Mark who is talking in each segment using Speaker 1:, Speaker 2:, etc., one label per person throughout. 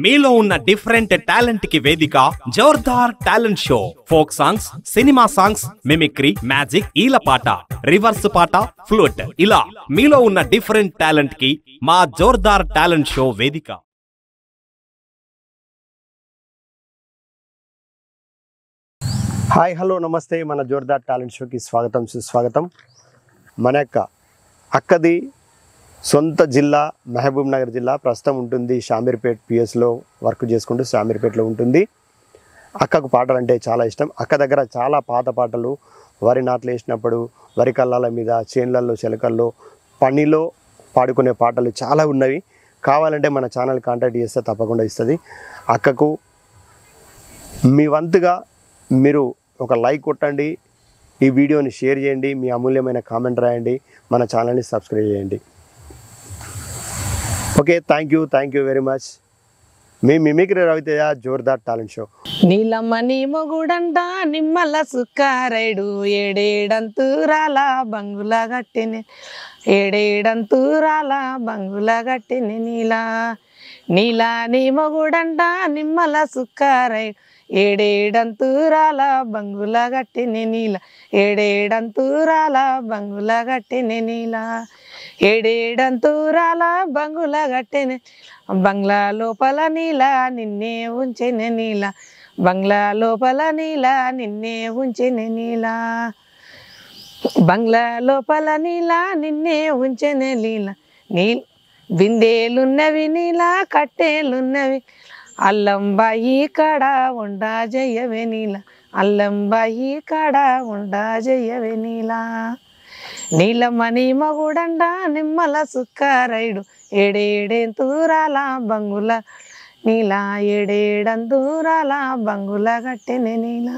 Speaker 1: మీలో ఉన్న different talent కి వేదిక Jordar talent show. Folk songs, cinema songs, mimicry, magic, ఈలపాట, రివర్స్ పాట, ఫ్లూట్, ఇలా మీలో ఉన్న డిఫరెంట్ టాలెంట్ కి మా జోర్దార్ టాలెంట్ షో వేదిక.
Speaker 2: హాయ్ హలో నమస్తే. మన జోర్దార్ టాలెంట్ షోకి స్వాగతం సుస్వాగతం. మన యొక్క అక్కది సొంత జిల్లా మహబూబ్ నగర్ జిల్లా, ప్రస్తుతం ఉంటుంది షామీర్పేట్ పిఎస్లో వర్క్ చేసుకుంటూ షామీర్పేట్లో ఉంటుంది. అక్కకు పాటలు అంటే చాలా ఇష్టం. అక్క దగ్గర చాలా పాత పాటలు, వరి నాట్లు వేసినప్పుడు, వరి కళ్ళాల మీద, చేన్లల్లో, చెలకల్లో, పనిలో పాడుకునే పాటలు చాలా ఉన్నవి. కావాలంటే మన ఛానల్ కాంటాక్ట్ చేస్తే తప్పకుండా ఇస్తుంది. అక్కకు మీ వంతుగా మీరు ఒక లైక్ కొట్టండి, ఈ వీడియోని షేర్ చేయండి, మీ అమూల్యమైన కామెంట్ రాయండి, మన ఛానల్ని సబ్స్క్రైబ్ చేయండి. Okay, thank you very much. మీ mimicry Raviteja, Jordar talent show.
Speaker 3: Neelamma నీ మొగుడంట నిమ్మల సుక్కారైడు, ఏడేడంతూరాల బంగులా గట్టిని, ఏడేడంతూరాల బంగులా గట్టిని నీలా. నీలా నీ మొగుడంట నిమ్మల సుక్కారైడు, ఏడేడంతూరాల బంగులా గట్టిని నీల, ఏడేడంతూరాల బంగులా గట్టిని నీలా, ఏడేడంతూరాల బంగులా గట్టిని. బంగ్లా లోపల నీలా నిన్నే ఉంచెనే నీలా, బంగ్లా లోపల నీలా నిన్నే ఉంచెనే నీలా, బంగ్లా లోపల నీలా నిన్నే ఉంచెనే నీలా. బిందేలున్నవి నీలా, కట్టేలున్నవి, అల్లంబాయి కాడ ఉండా జయ్యవే నీలా, అల్లంబాయి కాడ ఉండా జయ్యవే నీలా. నీలమ్మ నీ మగుడండ నిమ్మల సుక్కారైడు, ఏడేడేంతూరాల బంగుల నీలా, ఏడేడంతూరాల బంగుల గట్టెనే నీలా.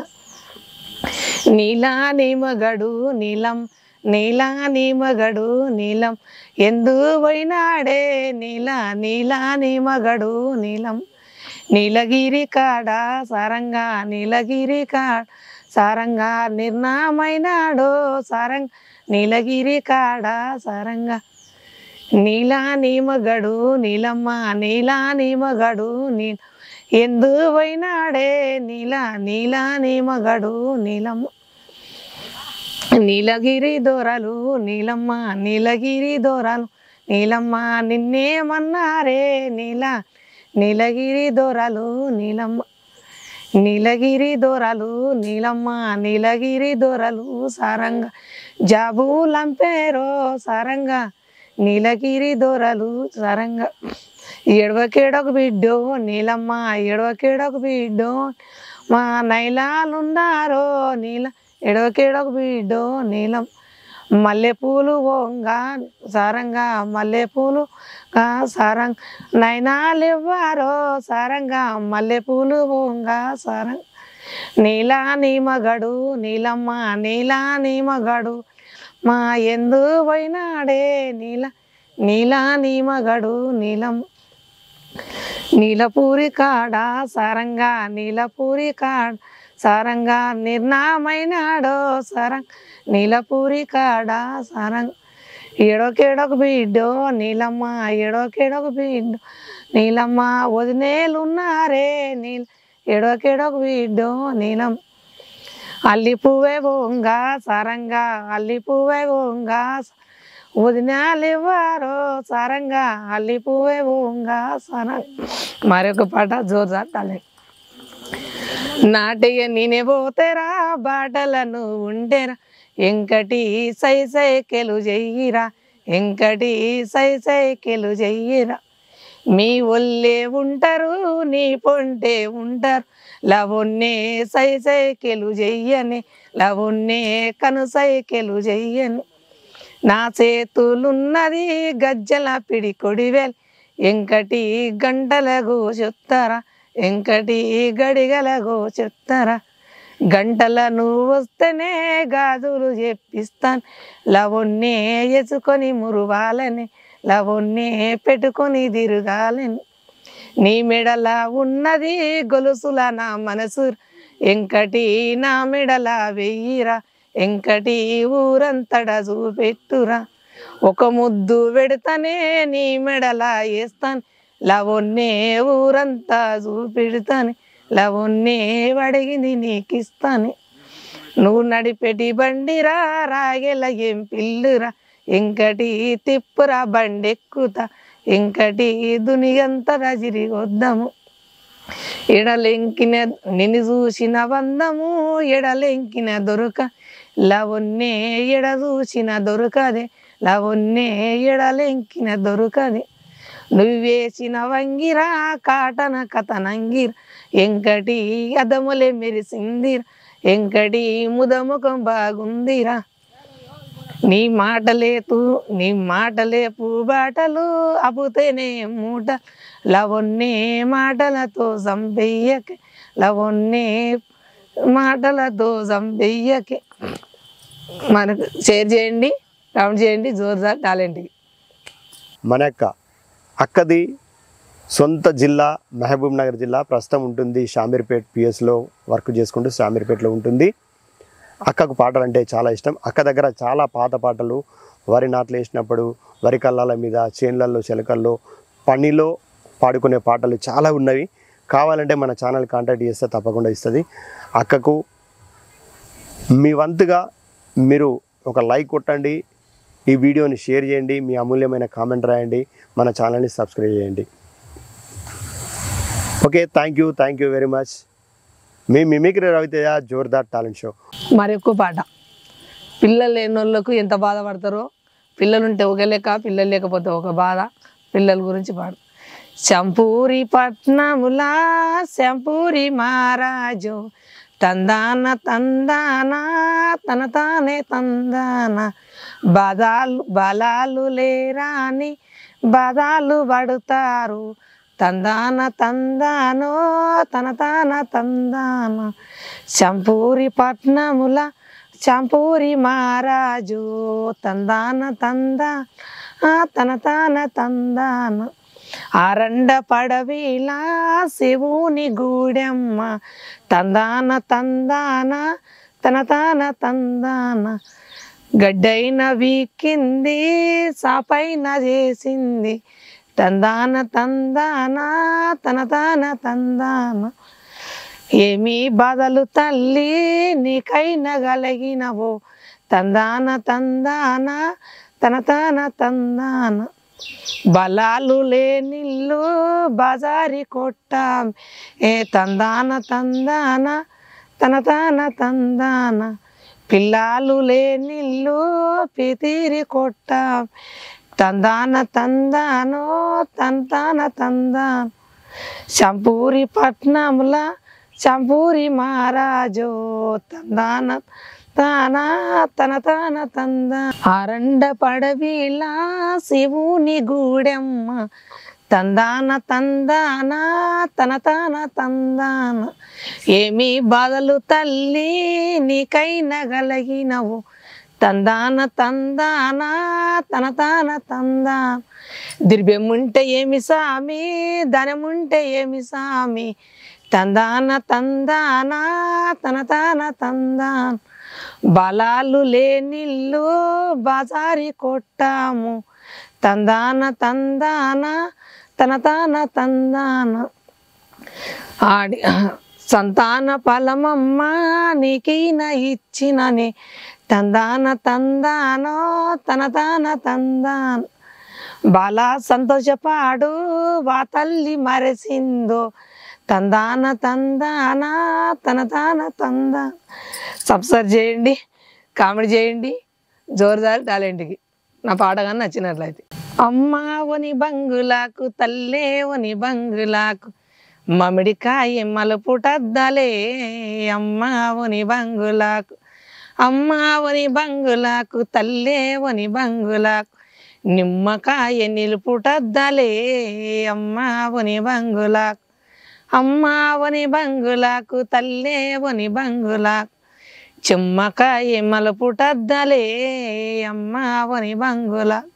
Speaker 3: నీలా నీ మగడు నీలం, నీలా నీ మగడు నీలం, ఎందు పోయినాడే నీలా, నీలా నీ మగడు నీలం. నీలగిరి కాడ సారంగా, నీలగిరి కాడ సారంగా, నిర్ణయమైనాడో సారంగా, నీలగిరి కాడ సారంగా. నీలా నీ మగడు నీలమ్మ, నీలా నీ మగడు నీ, ఎందు పోయినాడే నీలా, నీలా నీ మగడు నీలమ్మ. నీలగిరి దొరలు నీలమ్మ, నీలగిరి దొరలు నీలమ్మ, నిన్నేమన్నారే నీలా, నీలగిరి దొరలు నీలమ్మ. నీలగిరి దొరలు నీలమ్మ, నీలగిరి దొరలు సారంగా, జాబులంపేరో సారంగా, నీలగిరి దొరలు సారంగా. ఎడవకేడొక బిడ్డో నీలమ్మ, ఎడవకేడొక బిడ్డో, మా నైలాలున్నారో నీల, ఎడవకేడొక బిడ్డో నీలం. మల్లెపూలు ఓంగా సారంగా, మల్లెపూలు సారంగా, నైనాలు ఇవ్వారో సారంగా, మల్లెపూలు ఓంగా సారంగా. నీలా నీ మగడు నీలమ్మ, నీలా నీ మగడు మా, ఎందు పోయినాడే నీలా, నీలా నీ మగడు నీలమ్మ. నీలపూరి కాడ సారంగా, నీలపూరి కాడ సారంగా, నిర్ణయమైనాడో సారంగా, నీలపూరి కాడ సారంగా. ఎడోకేడొక బిడ్డో నీలమ్మ, ఎడోకేడొక బిడ్డో నీలమ్మ, వదినేలున్నారే నీల, ఎడోకేడొక బిడ్డో నీలం. అల్లి పువ్వే ఓంగా సారంగా, అల్లి పువ్వే ఓంగా, వదినాలు ఇవ్వారో సారంగా, అల్లి పువ్వే ఓంగా సారంగా. మరొక పాట జోర్దార్ టాలెంట్. నాటిగా నేనే పోతేరా బాటలను ఉండేరా, ఎంకటి సై సైకెలు చెయ్యిరా, ఎంకటి సై సైకెలు చెయ్యిరా. మీ ఒళ్ళే ఉంటారు నీ పొంటే ఉంటారు, లవొన్నే సై సైకెలు చెయ్యని, లవొన్నే కను సైకెలు చెయ్యని. నా చేతులున్నది గజ్జల పిడి కొడివేల్, ఎంకటి గంటలకు చెప్తారా, ఎంకటి గడిగలకు చెప్తారా. గంటలను వస్తేనే గాజులు చెప్పిస్తాను, లవొన్నే ఎసుకొని మురువాలని, లవొన్నే పెట్టుకొని తిరగాలని. నీ మెడల ఉన్నది గొలుసుల నా మనసు, ఎంకటి నా మెడల వెయ్యిరా, ఎంకటి ఊరంతట చూపెట్టురా. ఒక ముద్దు పెడతానే నీ మెడల వేస్తాను, లవొన్నే ఊరంతా చూపెడతాని లవొన్నే అడిగింది నీకిస్తాని నువ్వు నడిపెట్టి బండిరా రాగెల ఏం పిల్లురా ఇంకటి తిప్పురా బండెక్కుతా ఇంకటి దునియంతా రజిరిగొద్దాము ఎడలెంకిన నిన్ను చూసిన వందము ఎడలెంకిన దొరక లవొన్నే ఎడ చూసిన దొరకదే లవొన్నే ఎడలెంకిన దొరకదే నువ్వు వేసిన వంగిరా కాటన కథనంగిర ఎంకటి అదములే మెరిసిందిరా ఎంకటి ముదముఖం బాగుందిరా నీ మాటలే పూబాటలు అపుతేనే మూట లవొన్నే మాటలతో సంపెయ్యకే లవొన్నే మాటలతో సంపెయ్యకే మనకు షేర్ చేయండి కామెంట్ చేయండి జోర్దార్ టాలెంట్కి
Speaker 2: మన యొక్క అక్కది సొంత జిల్లా మహబూబ్ నగర్ జిల్లా ప్రస్తుతం ఉంటుంది షామీర్పేట్ పిఎస్లో వర్క్ చేసుకుంటూ షామీర్పేట్లో ఉంటుంది అక్కకు పాటలు అంటే చాలా ఇష్టం అక్క దగ్గర చాలా పాత పాటలు వరి నాట్లు వేసినప్పుడు వరి కళ్ళాల మీద చేన్లల్లో చిలకల్లో పనిలో పాడుకునే పాటలు చాలా ఉన్నవి కావాలంటే మన ఛానల్ కాంటాక్ట్ చేస్తే తప్పకుండా ఇస్తుంది అక్కకు మీ వంతుగా మీరు ఒక లైక్ కొట్టండి ఈ వీడియోని షేర్ చేయండి మీ అమూల్యమైన కామెంట్ రాయండి మన ఛానల్ని సబ్స్క్రైబ్ చేయండి okay thank you very much మీ mimicry Raviteja Jordar talent show
Speaker 3: మరొక పాట పిల్లలు లేని వాళ్ళకు ఎంత బాధపడతారో పిల్లలుంటే ఒక లెక్క పిల్లలు లేకపోతే ఒక బాధ పిల్లల గురించి పాడు శంపూరి పట్నములా శంపూరి మహారాజు తందాన తందాన తన తానే తందాన బలాలు లేరాని బాధాలు పడుతారు తందాన తందానో తన తాన తందాన శంపూరి పట్నముల శంపూరి మహారాజు తందాన తందా తన తాన తందాన ఆరండ పడవిలా శివుని గూడెమ్మ తందాన తందాన తన తాన తందాన గడ్డైన వీకింది సాపైన చేసింది తందాన తందాన తన తాన తందాన ఏమీ బాధలు తల్లి నీకైనా గలిగినవో తందాన తందాన తన తాన తందాన బలాలు లేనిల్లు బజారి కొట్టాం ఏ తందాన తందాన తన తాన తందాన పిల్లాలు లేనిల్లు పితిరి కొట్టాం తందాన తందానో తంతాన తందాన శంపూరి పట్నముల శంపూరి మహారాజు తందాన తానా తన తాన తందా ఆరండ పడవిలా శివుని గూడెమ్మ తందాన తందాన తన తాన తందాన ఏమీ బాధలు తల్లి నీకైనా గలిగినవు తందాన తందాన తన తాన తందాన దిర్భ్యముంటే ఏమి సామి ధనముంటే ఏమి సామి తందాన తందాన తన తాన తందాన బలాలు లేనిల్లు బజారి కొట్టాము తందాన తందాన తన తాన తందాన ఆడి సంతాన ఫలమమ్మ నీకైనా ఇచ్చినని తందాన తందానో తన తాన తందాన బాలా సంతోషపాడు వా తల్లి మరసిందో తందాన తందాన తన తాన తందాన సబ్స్క్రైబ్ చేయండి కామెంట్ చేయండి జోర్దార్ టాలెంట్కి నా పాట కానీ నచ్చినట్లయితే అమ్మా ఒని బంగులాకు తల్లే ఒని బంగులాకు మమిడికాయ మలుపుటద్దలే అమ్మా ఒని బంగులాకు అమ్మా ఒని బంగులాకు తల్లే ఒని బంగులాకు నిమ్మకాయ నిలుపుటద్దలే అమ్మా ఒని బంగులాకు అమ్మా ఒని బంగులాకు తల్లే ఒని బంగులాకు చెమ్మకాయ మలుపుటద్దలే అమ్మా ఒని బంగులాకు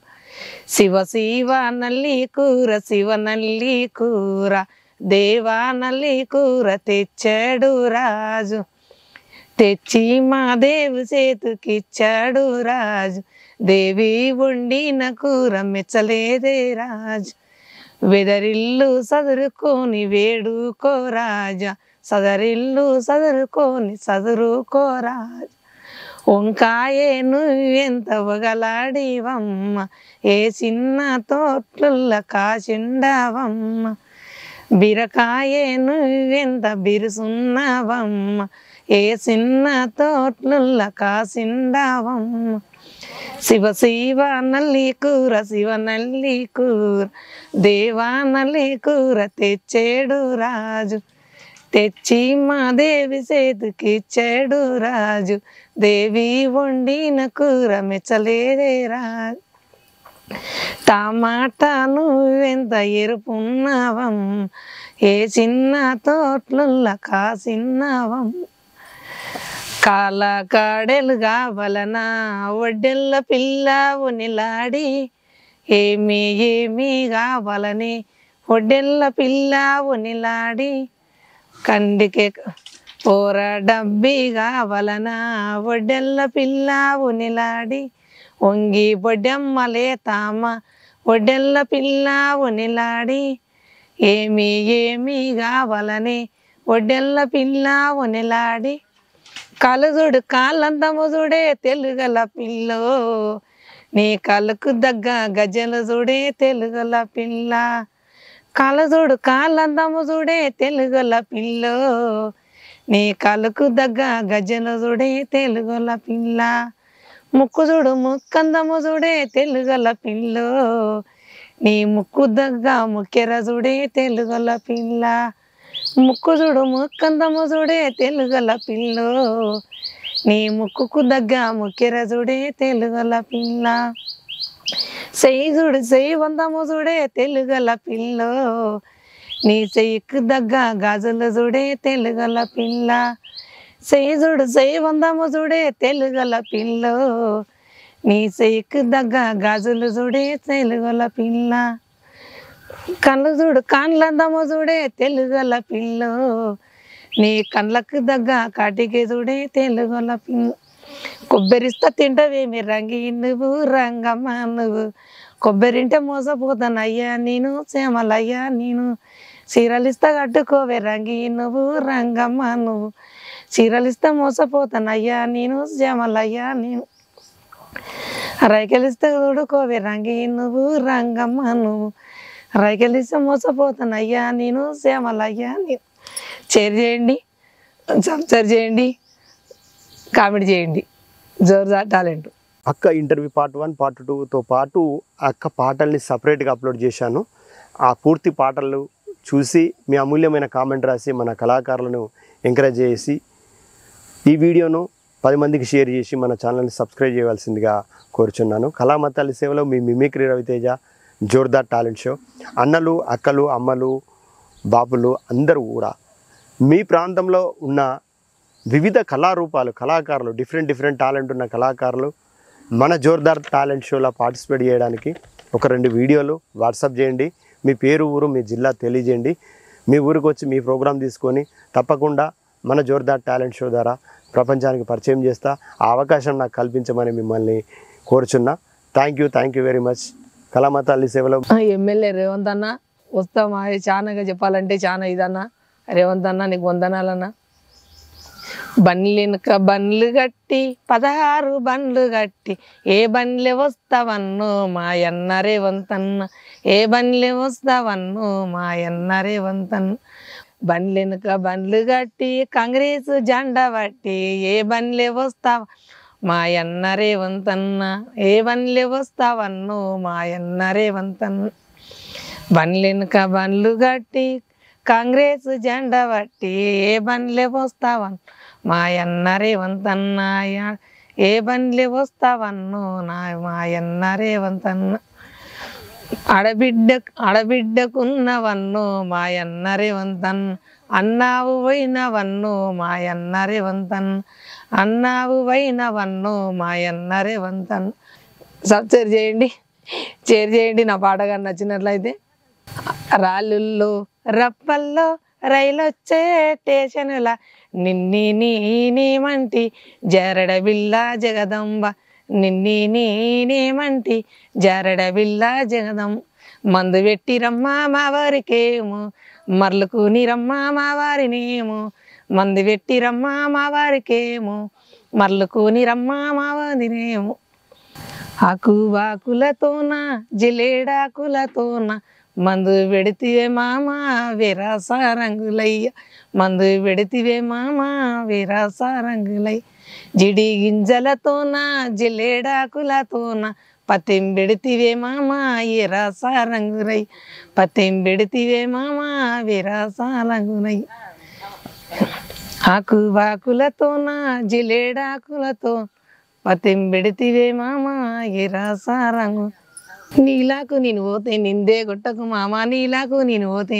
Speaker 3: శివ శివ నల్లి కూర శివ నల్లి కూర దేవా నల్లి కూర తెచ్చాడు రాజు తెచ్చి మా దేవు చేతుకిచ్చాడు రాజు దేవి వండిన కూర మెచ్చలేదే రాజు వెదరిల్లు సదురుకొని వేడుకో రాజా, సదరిల్లు సదురుకొని సదురుకో రాజా. వంకాయే నువ్వెంత వగలాడివమ్మ, ఏ చిన్న తోట్లుల్ల కాచిండవమ్మ. బీరకాయే నువ్వెంత బిరుసున్నవమ్మ, ఏ చిన్న తోట్లుల్ల కాసిండవమ్మ. శివ శివ నల్లి కూర, శివ నల్లి కూర, దేవా నల్లి కూర తెచ్చేడు రాజు. తెచ్చి మా దేవి చేతికిచ్చాడు రాజు, దేవి వండిన కూర మెచ్చలేదే రాజు. టమాటా నువ్వెంత ఎరుపున్నవమ్మ, ఏ చిన్న తోట్లుల్ల కాసిన్నవమ్మ. కాల కాడెలు కావలనా ఒడ్డెల్ల పిల్ల ఉనిలాడి, ఏమి ఏమి కావాలని ఒడ్డెల్ల పిల్ల ఉనిలాడి. కండికే పోర డబ్బి కావలనా ఒడ్డెల్ల పిల్ల ఉనిలాడి, వంగి బొడ్డెమ్మలే తామ ఒడ్డెల్ల పిల్ల ఉనిలాడి. ఏమి ఏమి కావాలని ఒడ్డెల్ల పిల్ల ఉనిలాడి. కలుజుడు కాళ్ళందము చూడే తెలుగల పిల్లో, నీ కళ్ళకు దగ్గ గజలు చూడే తెలుగల పిల్ల. కలజుడు కాళ్ళందము చూడే తెలుగల పిల్లో, నీ కళ్ళకు దగ్గ గజలు చూడే తెలుగల పిల్ల. ముక్కు చూడు ముక్కందము చూడే తెలుగల పిల్లో, నీ ముక్కు దగ్గ ముక్కెర చూడే తెలుగల పిల్ల. ముక్కు చూడు ముక్కందము చూడే తెలుగల పిల్లో, నీ ముక్కుకు దగ్గ ముక్కెర చూడే తెలుగల పిల్ల. చెయ్యి చూడు చెయ్యి వందము చూడే తెలుగల పిల్లో, నీ చెయ్యికు దగ్గ గాజులు చూడే తెలుగల పిల్ల. చెయ్యి చూడు చెయ్యి వందము చూడే తెలుగల పిల్లో, నీ చెయ్యికు దగ్గ గాజులు చూడే తెలుగల పిల్ల. కళ్ళు చూడు కాళ్ళందము చూడే తెలుగల పిల్లో, నీ కళ్ళకు దగ్గ కాటికి చూడే తెలుగల పిల్ల. కొబ్బరిస్తా తింటవేమి రంగి నువ్వు రంగమ్మ నువ్వు, కొబ్బరింటే మోసపోతానయ్యా నేను శ్యామలయ్యా నేను. చీరలిస్తా కట్టుకోవే రంగి నువ్వు రంగమ్మ నువ్వు, చీరలిస్తా మోసపోతానయ్యా నేను శ్యామలయ్యా నేను. రైకెలిస్తే చూడుకోవే రంగి నువ్వు రంగమ్మ నువ్వు, రైకెలిస్తే మోసపోతానయ్యా నేను శ్యామలయ్యా నేను. షేర్ చేయండి, సబ్స్క్రైబ్ చేయండి, కామెంట్ చేయండి. జోర్దార్ టాలెంట్.
Speaker 2: అక్క ఇంటర్వ్యూ పార్ట్ 1 పార్ట్ 2తో పాటు అక్క పాటల్ని సపరేట్గా అప్లోడ్ చేశాను. ఆ పూర్తి పాటలు చూసి మీ అమూల్యమైన కామెంట్ రాసి మన కళాకారులను ఎంకరేజ్ చేసి ఈ వీడియోను 10 మందికి షేర్ చేసి మన ఛానల్ని సబ్స్క్రైబ్ చేయవలసిందిగా కోరుచున్నాను. కళామతాలి సేవలో మీ mimicry Raviteja, Jordar talent show. అన్నలు, అక్కలు, అమ్మలు, బాపులు అందరూ కూడా మీ ప్రాంతంలో ఉన్న వివిధ కళారూపాలు, కళాకారులు, డిఫరెంట్ టాలెంట్ ఉన్న కళాకారులు మన జోర్దార్ టాలెంట్ షోలో పార్టిసిపేట్ చేయడానికి ఒక 2 వీడియోలు వాట్సాప్ చేయండి. మీ పేరు, ఊరు, మీ జిల్లా తెలియజేయండి. మీ ఊరికి వచ్చి మీ ప్రోగ్రాం తీసుకొని తప్పకుండా మన జోర్దార్ టాలెంట్ షో ద్వారా ప్రపంచానికి పరిచయం చేస్తా. ఆ అవకాశం నాకు కల్పించమని మిమ్మల్ని కోరుచున్నా. Thank you very much. కళామతాలి సేవలో
Speaker 3: ఎమ్మెల్యే రేవంత్ అన్న వస్తామా, చాలాగా చెప్పాలంటే చాలా ఇదన్నా. రేవంత్ అన్న నీకు వందనాలన్నా. బండ్లెనుక బండ్లు గట్టి 16 బండ్లు గట్టి, ఏ బండ్లే వస్తావన్ను మాయన్న రేవంతన్న, ఏ బండ్లే వస్తావన్ను మాయన్న రేవంతన్న. బండ్లెనుక బండ్లు గట్టి కాంగ్రెస్ జెండా బట్టి, ఏ బండ్లే వస్తావ మాయన్న రేవంతన్న, ఏ బండ్లే వస్తావన్ను మాయన్న రేవంతన్న. బండ్లెనుక బండ్లు గట్టి కాంగ్రెస్ జెండా బట్టి, ఏ బండ్లే వస్తావన్ను మాయన్న రేవంతన్న, ఏ బండ్లే వస్తావన్ను నా మాయన్న రేవంతన్న. ఆడబిడ్డకున్నవన్ను మాయన్న రేవంతన్న, అన్నావు పోయినవన్ను మాయన్న రేవంతన్న, అన్నావు పోయినవన్ను మాయన్న రేవంతన్న. సబ్స్క్రైబ్ చేయండి, షేర్ చేయండి. నా పాటగా నచ్చినట్లయితే. రాళ్ళుల్లో రప్పల్లో రైలొచ్చే స్టేషనుల, నిన్ని నేనేమంటి జరడ బిల్ల జగదంబ, నిన్ని నేనేమంటి జరడ బిల్ల జగదంబ. మందు పెట్టిరమ్మా మా వారికేమో మరలకు నీరమ్మా మా వారినేమో మందు పెట్టిరమ్మా మా వారికేమో మరలకు నీరమ్మా మా వారినేమో ఆకువాకులతోన జిలేడాకులతోన మందు పెడితివే మామ విరాస రంగులయ్య మందు పెడితివే మామ విరాస రంగులయ్య జిడి గింజలతోన జిలేడాకులతోన పత్తిం పెడితివే మామ విరాస రంగులయ్య పత్తిం పెడితివే మామ విరాస రంగులయ్య ఆకువాకులతోన జిలేడాకులతో పత్తిం పెడితివే మామ విరాస రంగు నీలాకు నేను పోతే నిందే కొట్టకు మామ నీలాకు నేను పోతే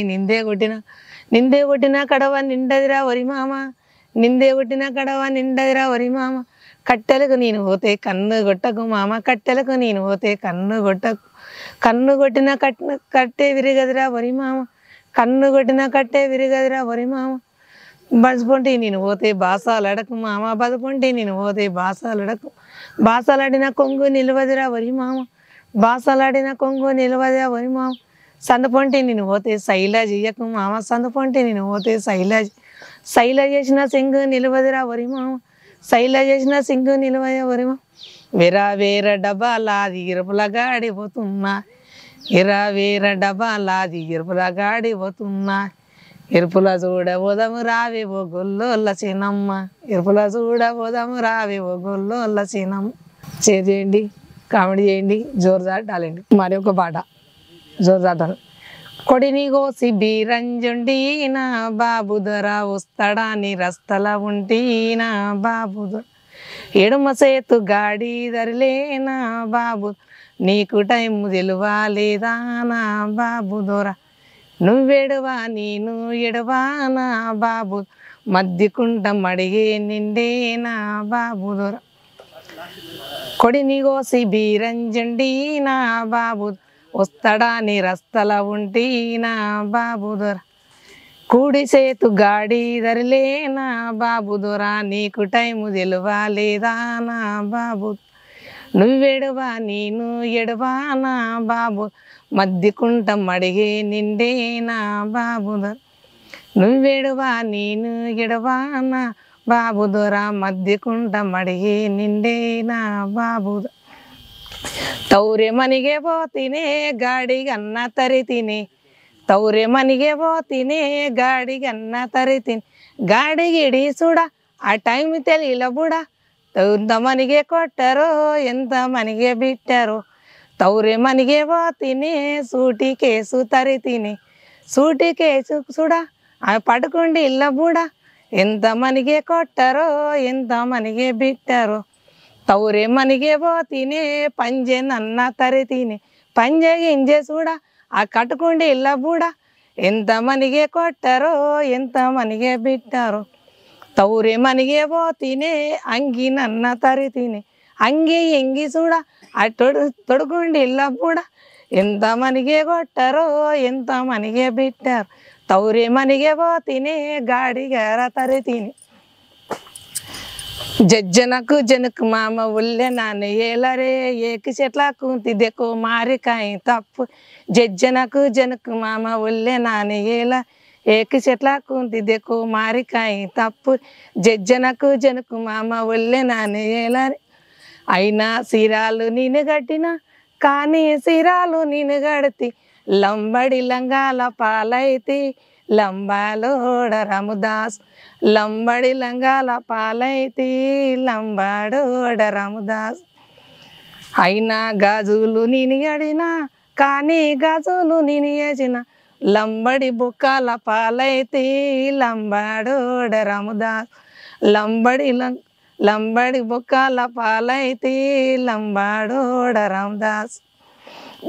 Speaker 3: నిందే కొట్టిన కడవ నిండదిరా వరి మామ నిందే కొట్టిన కడవ నిండదిరా వరి మామ కట్టెలకు నేను పోతే కన్ను కొట్టకు మామ కట్టెలకు నేను పోతే కన్ను కొట్టకు కన్ను కొట్టిన కట్టే విరిగదిరా వరి మామ కన్ను కొట్టిన కట్టే విరిగదిరా వరి మామ బజపొంటి నేను పోతే బాసాలడకు మామ బజపొంటి నేను పోతే బాసాలడకు బాసాలాడిన కొంగు నిలవదిరా వరి మామ బాసలాడిన కొంగు నిలవదా వరి మామ సందపొంటి నేను పోతే శైలా చెయ్యకు మామ సందపొంటి నేను పోతే శైలా చేసిన సింగు నిలవదిరా వరి మామ శైలా చేసిన సింగు నిలవదా వరి మామ వేర డబ్బాలాది ఇరుపుల గాడిపోతున్నా వేర డబ్బాలాది ఇరుపుల గాడిపోతున్నా ఇరుపుల చూడబోదము రావే ఓ గొల్లోళ్ళ సీనమ్మ ఇరుపుల చూడబోదము రావే ఓ గొల్లోళ్ళ సీనమ్మ షేర్ చేయండి కామెడీ చేయండి జోరుదార్ టాలెంట్ మరి ఒక పాట జోరుదార్ టాలెంట్ కొడిని కోసి బీరంజుండి నా బాబు దొర వస్తాడాని రస్తల ఉంటి నా బాబు దొర ఎడమ సేతు గాడి ధరలే నా బాబు నీకు టైం తెలువాలేదా నా బాబు దొర నువ్వెడవా నేను ఎడవా నా బాబు మధ్యకుంట మడిగే నిండే నా బాబు దొర కొడిని కోసి బీరంజండి నా బాబు వస్తాడాని రస్తల ఉంటి నా బాబు దొర కూడి సేతు గాడి ధరలే నా బాబు దొర నీకు టైము తెలువాలేదా నా బాబు నువ్వెడవా నేను ఎడవా నా బాబు మధ్యకుంట మడిగే నిండే నా బాబు దొర నువ్వెడవా నేను ఎడవా నా బాబు దొర మధ్యకుంట మడిగే నిండే నా బాబు తౌరె మనిగే పోతినే గాడిగన్న తరితిని తౌరె మనిగే పోతినే గాడిగన్న తరితిని గాడిగిడి చూడా ఆ టైం తెలియల బుడా ఎంత మనిగే కొట్టారో ఎంత మనిగే బిట్టారో తౌరె మనిగే పోతినే సూటి కేసు తరితిని సూటి కేసు చూడా ఆ పడుకుండి ఇళ్ళ బుడా ఎంత మనిగే కొట్టారో ఎంత మనిగే బిట్టారో తౌరే మనిగే పోతినే పంజె నన్న తరితిని పంజె గింజె చూడా ఆ కట్టుకుండి ఇళ్ళ బూడా ఎంత మనిగే కొట్టారో ఎంత మనిగే బిట్టారో తౌరే మనిగే పోతినే అంగి నన్న తరితిని అంగి ఎంగి చూడా ఆ తొడుగుండి ఇళ్ళ బూడా ఎంత మనిగే కొట్టారో ఎంత మనిగే బిట్టారు తౌరే మనిగే పోతినే గాడిగార తరితిని జజ్జనకు జనకు మామ ఉల్లె నాన్న ఏలరే ఏకి చెట్ల కుంతి దెకో మారికాయ తప్పు జజ్జనకు జనకు మామ ఉల్లె నాన్న ఏల ఏకి చెట్ల కుంతి దెకో మారికాయ తప్పు జజ్జనకు జనకు మామ ఉల్లె నాన్న ఏలరే అయినా సిరాలు నేను గట్టిన కానీ సిరాలు నేను గడితి లంబడి లంగాల పాలైతి లంబాలోడ రాముదాస్ లంబడి లంగాల పాలైతి లంబాడోడ రాముదాస్ అయినా గాజులు నేను అడినా కానీ గాజులు నేను వేసిన లంబడి బుక్కల పాలైతి లంబాడోడ రాముదాస్ లంబడి బుక్కల పాలైతి లంబాడోడ రాముదాస్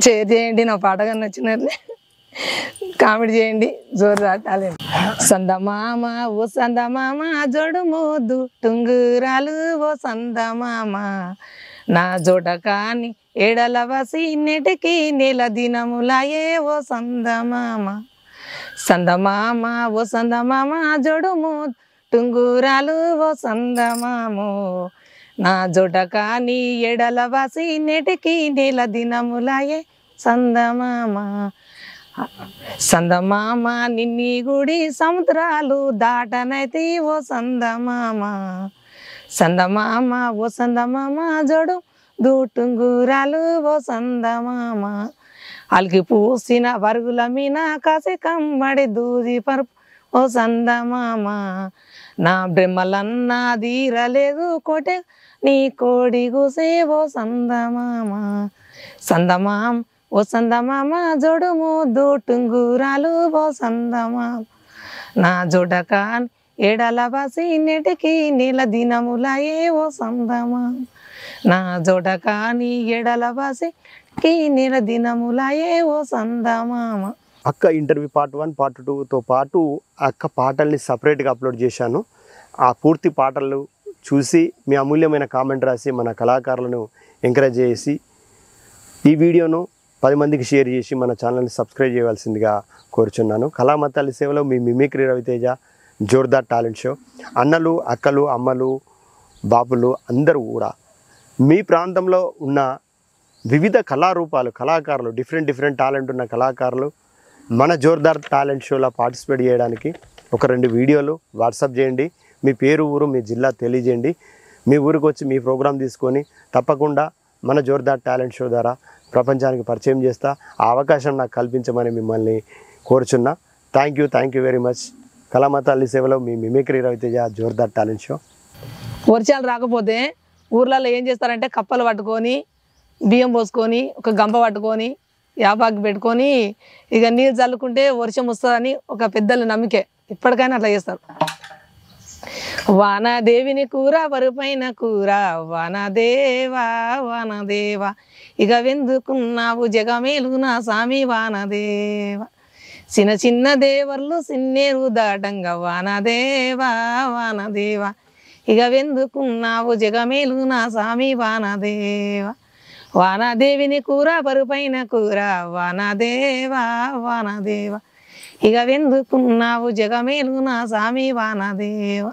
Speaker 3: చేయండి నా పాటగా నచ్చినట్లే కామెడీ చేయండి జోరుదార్ టాలెంట్ సందమామ ఓ సందమామ జోడు మోదు టుంగురాలు ఓ సందమామ నా జోట కాని ఏడల వసి నెటికి నెల దినములాయే ఓ సందమామ సందమామ ఓ సందమామ జోడు మోదు టుంగురాలు ఓ సందమామో నా జోట కాని ఎడల వాసి నెటికి నెల దినములాయే సందమామ సందమామ నిన్ని గుడి సముద్రాలు దాటనైతే ఓ సందమామ సందమామ ఓ సందమామ జోడు దూటుంగురాలు ఓ సందమామ అలికి పూసిన వరుగుల మీన కాసే కమ్మడి దూది పరుపు ఓ సందమామ నా బ్రహ్మలన్నా దీరలేదు కోటె నీ కోడి కూసే ఓ సందమామ సందమామ ఓ సందమామ జోడుము దూటుంగురాలు ఓ సందమామ నా జోడక ఏడల బాసి నెటికి నీల దినములాయే ఓ సందమామ నా జోడక నీ ఏడల బాసి నీల దినములాయే ఓ సందమామ.
Speaker 2: అక్క ఇంటర్వ్యూ పార్ట్ 1 పార్ట్ 2తో పాటు అక్క పాటల్ని సపరేట్గా అప్లోడ్ చేశాను. ఆ పూర్తి పాటలు చూసి మీ అమూల్యమైన కామెంట్ రాసి మన కళాకారులను ఎంకరేజ్ చేసి ఈ వీడియోను 10 మందికి షేర్ చేసి మన ఛానల్ని సబ్స్క్రైబ్ చేయవలసిందిగా కోరుచున్నాను. కళామతాలి సేవలో మీ mimicry Raviteja Jordar talent show. అన్నలు, అక్కలు, అమ్మలు, బాబులు అందరూ కూడా మీ ప్రాంతంలో ఉన్న వివిధ కళారూపాలు, కళాకారులు, డిఫరెంట్ టాలెంట్ ఉన్న కళాకారులు మన జోర్దార్ టాలెంట్ షోలో పార్టిసిపేట్ చేయడానికి 1-2 వీడియోలు వాట్సాప్ చేయండి. మీ పేరు, ఊరు, మీ జిల్లా తెలియజేయండి. మీ ఊరికి వచ్చి మీ ప్రోగ్రాం తీసుకొని తప్పకుండా మన జోర్దార్ టాలెంట్ షో ద్వారా ప్రపంచానికి పరిచయం చేస్తా. ఆ అవకాశం నాకు కల్పించమని మిమ్మల్ని కోరుచున్నా. Thank you very much. కళామతాలి సేవలో మీ mimicry Raviteja Jordar talent show.
Speaker 3: వర్షాలు రాకపోతే ఊర్లలో ఏం చేస్తారంటే కప్పలు పట్టుకొని బియ్యం పోసుకొని ఒక గంప పట్టుకొని యాపాకి పెట్టుకొని ఇక నీళ్ళు చల్లుకుంటే వర్షం వస్తుందని ఒక పెద్దల నమ్మికే. ఇప్పటికైనా అట్లా చేస్తారు. వానదేవిని కూర వరుపైన కూర వానదేవా వానదేవా ఇక వెందుకున్నావు జగమేలు నా సామి వానదేవా చిన్న దేవర్లు సిన్నేరు దాటంగా వానదేవా వానదేవా ఇక వెందుకున్నావు జగమేలు నా సామి వానదేవా వానదేవిని కూర పరుపైన కూర వానదేవా వానదేవా ఇక వెందుకున్నావు జగమేలు నా సామి వానదేవా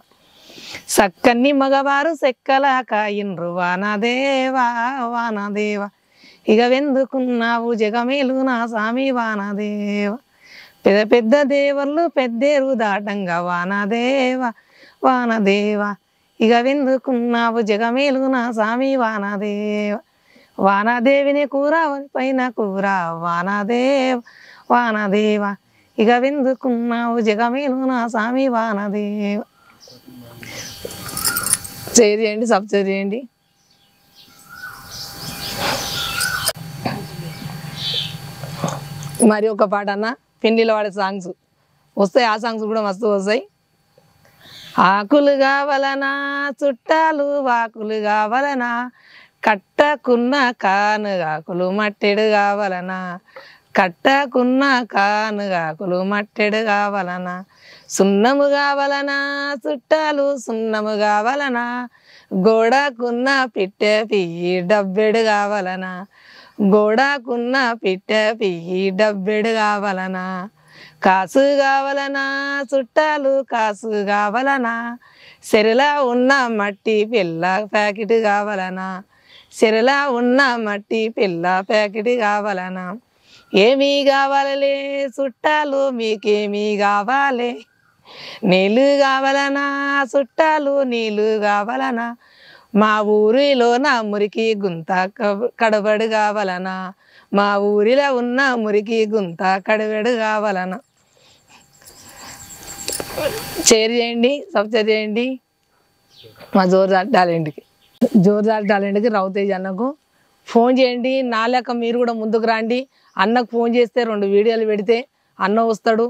Speaker 3: సక్కన్ని మగవారు సెక్కల కాయిన్రు వానదేవా వానదేవా ఇక వెందుకున్నావు జగమేలు నా సామి వానదేవా పెద్ద దేవర్లు పెద్దేరు దాటంగా వానదేవా వానదేవా ఇక వెందుకున్నావు జగమేలు నా సామి వానదేవా వానదేవిని కూర పైన కూర వానదేవ వానదేవా ఇక వెందుకున్నావు జగమేలు నా సామి వానదేవ. షేర్ చేయండి, సబ్స్క్రైబ్ చేయండి. మరి ఒక పాట అన్న పెళ్లిలో వాడే సాంగ్స్ వస్తాయి. ఆ సాంగ్స్ కూడా మస్తు వస్తాయి. ఆకులు కావాలనా చుట్టాలు వాకులు కావాలనా కట్టకున్న కానుగాకులు మట్టెడు కావాలనా కట్టకున్న కానుగాకులు మట్టెడు కావాలనా సున్నము కావాలనా చుట్టాలు సున్నము కావాలనా గోడకున్న పిట్టె పియ్యి డబ్బెడు కావాలనా గోడకున్న పిట్టె పియ్యి డబ్బెడు కావాలనా కాసు కావాలనా చుట్టాలు కాసు కావాలనా సెరలా ఉన్న మట్టి పిల్ల ప్యాకెట్ కావాలనా సెరలా ఉన్న మట్టి పిల్ల ప్యాకెట్ కావాలనా ఏమీ కావాలలే చుట్టాలు మీకేమీ కావాలి నీళ్ళు కావాలనా చుట్టాలు నీళ్ళు కావాలనా మా ఊరిలో నా మురికి గుంత కడబడు కావాలనా మా ఊరిలో ఉన్న మురికి గుంత కడబడు కావాలనా. షేర్ చేయండి, సబ్స్క్రైబ్ చేయండి. మా జోర్దార్ టాలెంట్కి రవితేజ అన్నకు ఫోన్ చేయండి. నా లెక్క మీరు కూడా ముందుకు రండి. అన్నకు ఫోన్ చేస్తే 2 వీడియోలు పెడితే అన్న వస్తాడు.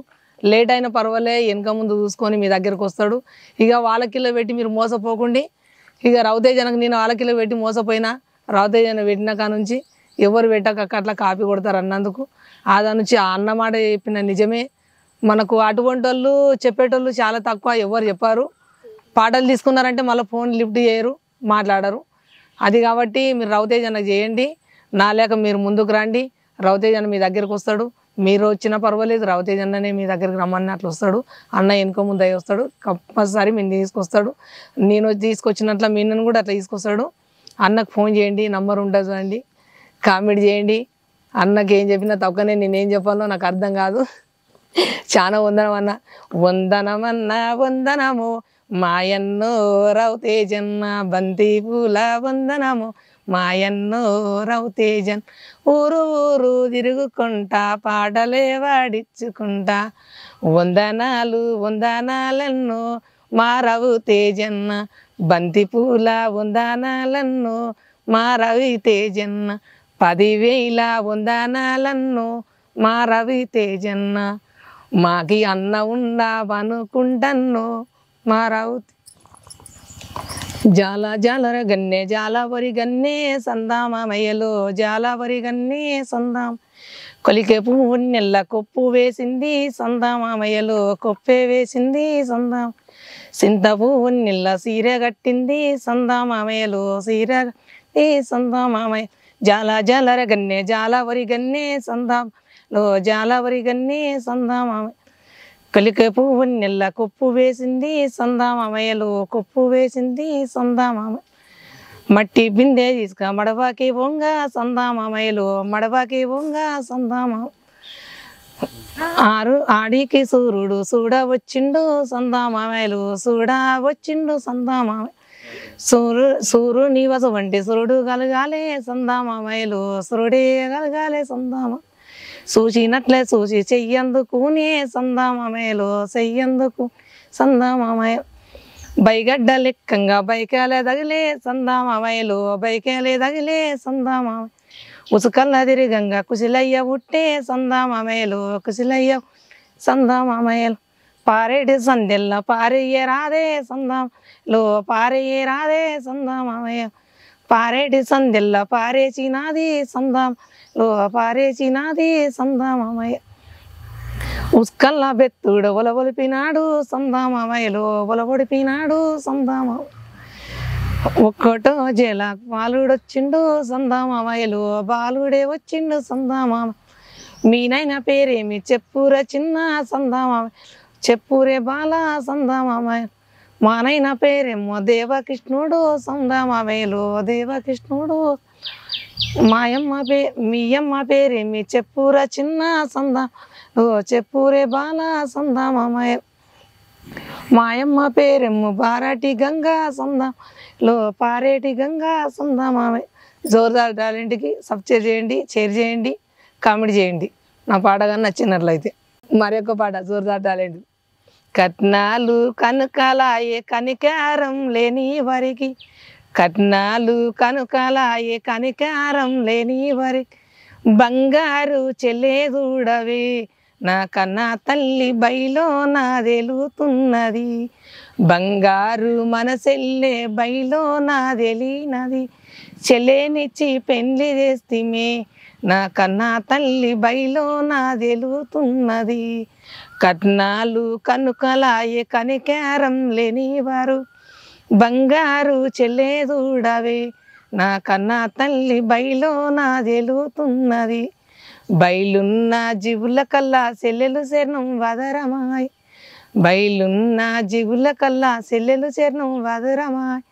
Speaker 3: లేట్ అయినా పర్వాలే, వెనక ముందు చూసుకొని మీ దగ్గరకు వస్తాడు. ఇక వాళ్ళకిలో పెట్టి మీరు మోసపోకండి. ఇక రవితేజ అన్నకు నేను వాళ్ళకిలో పెట్టి మోసపోయినా రవితేజ అన్న పెట్టిన కా నుంచి ఎవరు పెట్టక అట్లా కాపీ కొడతారు అన్నందుకు. ఆదా నుంచి ఆ అన్నమాట చెప్పిన నిజమే. మనకు అటువంటి వాళ్ళు చెప్పేటోళ్ళు చాలా తక్కువ. ఎవరు చెప్పారు. పాటలు తీసుకున్నారంటే మళ్ళీ ఫోన్ లిఫ్ట్ చేయరు, మాట్లాడరు. అది కాబట్టి మీరు రవితేజ అన్నకు చేయండి. నా లేక మీరు ముందుకు రండి. రవితేజ అన్న మీ దగ్గరకు వస్తాడు. మీరు వచ్చినా పర్వాలేదు, రవితేజ అన్ననే మీ దగ్గరికి రమ్మని అట్లా వస్తాడు. అన్న వెనుక ముందు అయ్యి వస్తాడు. కంపల్సరీ మీరు తీసుకొస్తాడు. నేను తీసుకొచ్చినట్ల మీనను కూడా అట్లా తీసుకొస్తాడు. అన్నకు ఫోన్ చేయండి, నంబర్ ఉంటుంది చూడండి. కామెంట్ చేయండి, అన్నకి ఏం చెప్పినా తక్కువనే, నేనేం చెప్పాలో నాకు అర్థం కాదు. చాలా వందనం అన్న. వందనమన్నా వందనము మాయన్నో రౌతేజన్న, బంతి పూల వందనము మాయన్నో రౌతేజన్. ఊరు ఊరు తిరుగుకుంటా పాటలే వాడిచ్చుకుంటా, వందనాలు వందనాలన్నో మా రవితేజన్న, బంతి పూల వందనాలన్నో మా రవితేజన్న, 10,000 వందనాలన్నో మా రవితేజన్న, మాకి అన్న ఉండవనుకుంటన్నో మా రవి. జాల జాలర గన్నే జాలవరి గన్నే సందామయ్యలో, జాలవరి గన్నే సందాం. కొలికే పువ్వు నెల్ల కొప్పు వేసింది సందామయ్యలో, కొప్పే వేసింది సందాం. సింత పువ్వు నెల్ల సీర కట్టింది సందామయ్యలో, సీర కట్టి సందామయ్య. జాల జాలర గన్నే జాలవరి గన్నే సందాంలో, జాలవరి గన్నే సందామయ్య. కలికే పువ్వు నెల్ల కొప్పు వేసింది సందామయ్యలో, కొప్పు వేసింది సందామయ్య. మట్టి బిందె తీసుక మడవాకి వంగ సందామయ్యలో, మడవాకి వంగ సందామయ్య. ఆడికి సూర్యుడు చూడ వచ్చిండు సందామయ్యలో, చూడ వచ్చిండు సందామయ్య. సూర్యుని వస వంటి సూర్యుడు కలగాలే సందామయ్యలో, సూర్యుడే కలగాలే సందామ. చూసినట్లే చూసి చెయ్యందుకునే సందామయ్యలో, చెయ్యందుకు సందామయ్య. బైగడ్డ లెక్కంగా బైకాలే తగిలే సందామయ్యలో, బైకాలే తగిలే సందామయ్య. ఉసుకల్ల తిరిగంగా కుశలయ్య పుట్టే సందామయ్యలో, కుశలయ్య సందామయ్యలో. పారేటి సందెల్ల పారయ్య రాదే సందామలో, పారయ్య రాదే సందామయ్య. పారేటి సందెల్ల పారేసినాది సందామలో, పారేసినాది సందామయ్య. ఉస్కల్ల బెత్తుడు ఒలవొలిపినాడు సందామయ్యలో, ఒలవొడిపినాడు సందామ. ఒక్కటో జల బాలుడొచ్చిండు సందామయ్యలో, బాలుడే వచ్చిండు సందామ. మీనైన పేరేమి చెప్పుర చిన్న సందామయ్య, చెప్పురే బాల సందామయ్య. మానైన పేరేమో దేవకృష్ణుడు సందామయ్యలో, దేవకృష్ణుడు. మీ అమ్మ పేరేమి చెప్పుర చిన్న సందామలో, చెప్పురే బాల సందామయ్య. మాయమ్మ పేరేమో పారేటి గంగా సందామలో, పారేటి గంగా సందామయ్య. జోర్దార్ టాలెంట్కి సబ్స్క్రైబ్ చేయండి, షేర్ చేయండి, కామెంట్ చేయండి. నా పాట కానీ నచ్చినట్లయితే. మరొక పాట జోర్దార్ టాలెంట్. కట్నాలు కనుకలాయే కనికారం లేని వారికి, కట్నాలు కనుకలాయే కనికారం లేని వారికి, బంగారు చెల్లే చూడవే నా కన్నా తల్లి బయలో నా తెలుతున్నది, బంగారు మనసెల్లే బయలో నా తెలినది. చెల్లేనిచ్చి పెళ్లి చేస్తిమే నా కన్నా తల్లి బయలో నా తెలుతున్నది. కట్నాలు కనుకలాయే కనికారం లేనివారు, బంగారు చెల్లే చూడవే నా కన్నా తల్లి బయలో నా తెలుతున్నది. బయలున్న జీవుల కల్లా సెల్లెలు శరణం వదరమాయ్, బయలున్న జీవుల కల్లా సెల్లెలు శరణం వదరమాయ్,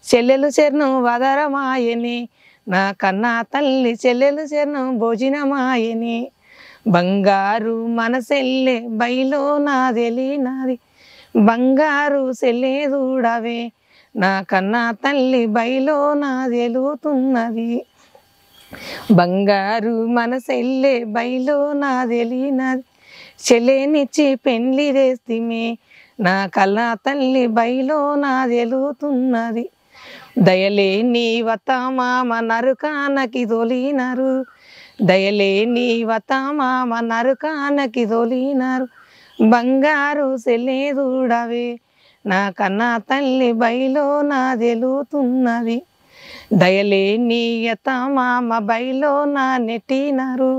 Speaker 3: చెల్లెలు శరణం వదరమాయని నా కన్నా తల్లి చెల్లెలు శరణం భోజనమాయని. బంగారు మనసెల్లే బయలో నా తెలినది, బంగారు సెల్లే చూడవే నా కన్నా తల్లి బయలో నా తెలుతున్నది. బంగారు మనసెల్లే బయలో నా తెలినది, చెల్లెనిచ్చి పెళ్లి చేస్తిమే నా కన్నా తల్లి బయలో నా తెలుతున్నది. దయలేని వతమామ నరుకానకి తొలినారు, దయలేని వతమామ నరుకానకి తొలినారు. బంగారు సెల్లే చూడవే నా కన్నా తల్లి బయలో నా తెలుతున్నది. దయలేని యతమామ బయలో నా నెట్టినారు,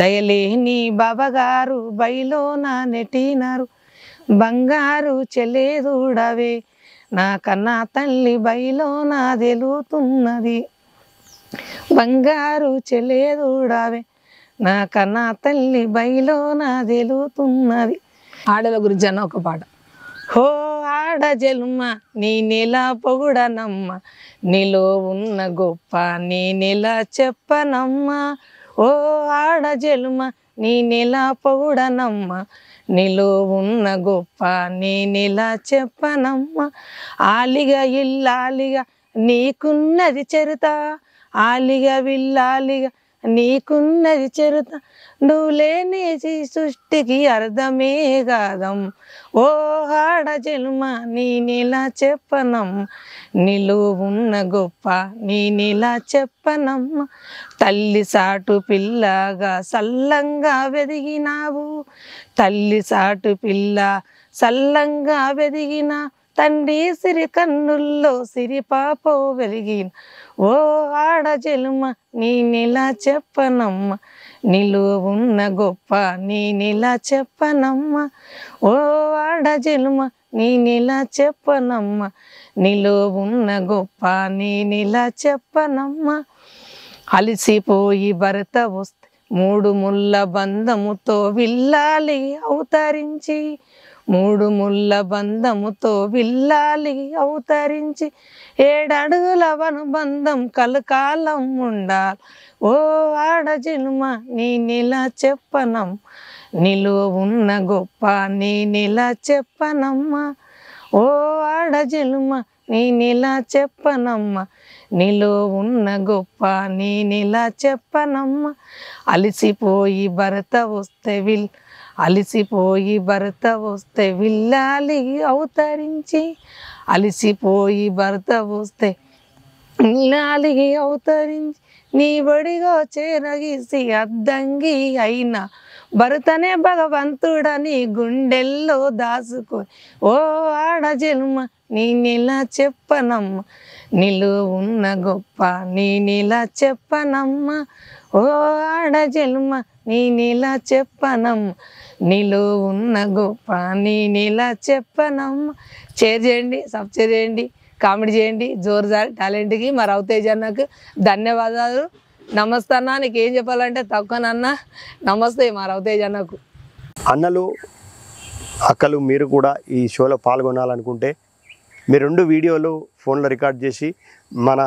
Speaker 3: దయలేని బాబగారు బయలో నా నెట్టినారు. బంగారు చెల్లే చూడవే నా కన్నా తల్లి బయలో నా తెలుతున్నది. బంగారు చెల్లే చూడవే నా కన్నా తల్లి బయలో నా తెలుతున్నది. ఆడల గురించి అన్న ఒక పాట. హో ఆడ జన్మ నీ నెల పొగుడనమ్మ, నీలో ఉన్న గొప్ప నీ నెల చెప్పనమ్మ. ఓ ఆడ జలుమ నేనెలా పొగుడనమ్మ, నీలో ఉన్న గొప్ప నేనెలా చెప్పనమ్మ. ఆలిగా ఇల్లాలిగా నీకున్నది చరిత, ఆలిగా విల్లాలిగా నీకున్నది చరిత, నువ్వు లేని సృష్టికి అర్థమే కాదం. ఓ ఆడ జన్మ నేనెలా చెప్పనం, నీలో ఉన్న గొప్ప నేనెలా చెప్పనమ్మ. తల్లి సాటు పిల్లగా సల్లంగా వెదిగినావు, తల్లి సాటు పిల్ల సల్లంగా వెదిగిన, తండ్రి సిరి కన్నుల్లో సిరి పాపో వెలిగిన. ఓ ఆడ జలుమ నేనెలా చెప్పనమ్మ, నీలో ఉన్న గొప్ప నేనెలా చెప్పనమ్మ. ఓ ఆడ జలుమ నేనెలా చెప్పనమ్మ, నీలో ఉన్న గొప్ప నేనెలా చెప్పనమ్మ. అలిసిపోయి భర్త వస్తే 3 ముళ్ళ బంధముతో విల్లాలి అవతరించి, 3 ముళ్ళ బంధముతో విల్లాలి అవతరించి, 7 అడుగుల అనుబంధం కలకాలం ఉండాలి. ఓ ఆడ జన్మ నేనెలా చెప్పనం, నీలో ఉన్న గొప్ప నేనెలా చెప్పనమ్మ. ఓ ఆడ జన్మ నేనెలా చెప్పనమ్మ, నీలో ఉన్న గొప్ప నేనెలా చెప్పనమ్మ. అలిసిపోయి భర్త వస్తే అలిసిపోయి భర్త వస్తే విల్లాలి అవతరించి, అలిసిపోయి భర్త వస్తే విల్లాలి అవతరించి, నీ బడిగో చేరగీసి అద్దంగి అయినా భర్తనే భగవంతుడని గుండెల్లో దాచుకొని. ఓ ఆడ జన్మ నేనెలా చెప్పనమ్మ, నీలో ఉన్న గొప్ప నేనెలా చెప్పనమ్మ. ఓ ఆడ జన్మ నేనెలా చెప్పనమ్మ, నీలో ఉన్న గొప్ప నేనెలా చెప్పనమ్మ. షేర్ చేయండి, సబ్స్క్రైబ్ చేయండి, కామెంట్ చేయండి. జోర్దార్ టాలెంట్కి మా రవితేజ అన్నకు ధన్యవాదాలు. నమస్తే అన్న, నీకు ఏం చెప్పాలంటే తక్కువనన్నా నమస్తే మా రవితేజ అన్నకు.
Speaker 2: అన్నలు అక్కలు మీరు కూడా ఈ షోలో పాల్గొనాలనుకుంటే మీ 2 వీడియోలు ఫోన్లో రికార్డ్ చేసి మన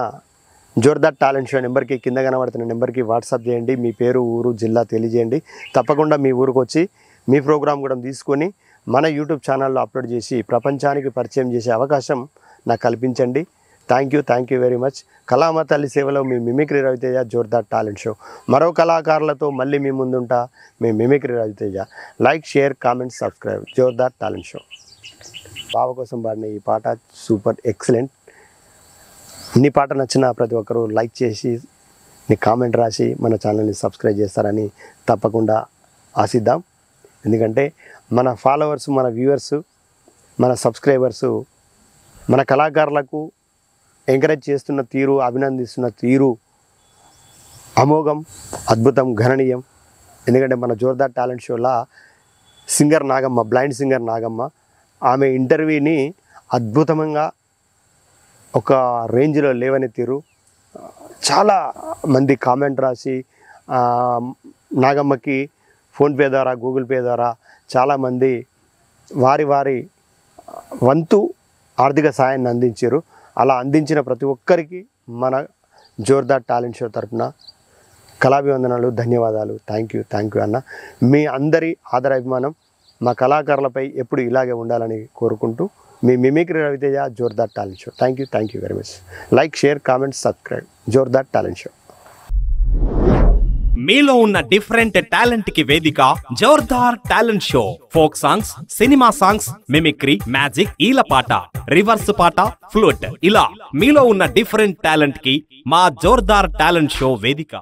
Speaker 2: జోర్దార్ టాలెంట్ షో నెంబర్కి, కింద కనబడుతున్న నెంబర్కి వాట్సాప్ చేయండి. మీ పేరు, ఊరు, జిల్లా తెలియజేయండి. తప్పకుండా మీ ఊరికి వచ్చి మీ ప్రోగ్రాం కూడా తీసుకొని మన యూట్యూబ్ ఛానల్లో అప్లోడ్ చేసి ప్రపంచానికి పరిచయం చేసే అవకాశం నాకు కల్పించండి. Thank you very much. కళామ తల్లి సేవలో మీ mimicry Raviteja, Jordar talent show. మరో కళాకారులతో మళ్ళీ మీ ముందుంటా. మీ mimicry Raviteja. Like, share, comment, subscribe. Jordar talent show. బావ కోసం పాడిన ఈ పాట సూపర్ ఎక్సలెంట్. నీ పాట నచ్చిన ప్రతి ఒక్కరూ లైక్ చేసి, నీ కామెంట్ రాసి మన ఛానల్ని సబ్స్క్రైబ్ చేస్తారని తప్పకుండా ఆశిద్దాం. ఎందుకంటే మన ఫాలోవర్స్, మన వ్యూవర్స్, మన సబ్స్క్రైబర్సు మన కళాకారులకు ఎంకరేజ్ చేస్తున్న తీరు, అభినందిస్తున్న తీరు అమోఘం, అద్భుతం, గణనీయం. ఎందుకంటే మన జోర్దార్ టాలెంట్ షోలో singer Nagamma, blind singer Nagamma, ఆమె ఇంటర్వ్యూని అద్భుతంగా ఒక రేంజ్లో లేవని తీరు. చాలా మంది కామెంట్ రాసి నాగమ్మకి ఫోన్పే ద్వారా, గూగుల్ పే ద్వారా చాలామంది వారి వంతు ఆర్థిక సాయాన్ని అందించారు. అలా అందించిన ప్రతి ఒక్కరికి మన జోర్దార్ టాలెంట్ షో తరఫున కళాభివందనాలు, ధన్యవాదాలు. థ్యాంక్ యూ అన్న. మీ అందరి ఆదరాభిమానం మా కళాకారులపై ఎప్పుడు ఇలాగే ఉండాలని కోరుకుంటూ మీ mimicry Raviteja, Jordar talent show. Thank you very much. Like, share, comment, subscribe. Jordar talent show.
Speaker 1: మీలో ఉన్న డిఫరెంట్ టాలెంట్ కి వేదిక Jordar talent show. Folk songs, cinema songs, mimicry, magic, ఈలపాట, రివర్స్ పాట, ఫ్లూట్, ఇలా మీలో ఉన్న డిఫరెంట్ టాలెంట్ కి మా జోర్దార్ టాలెంట్ షో వేదిక.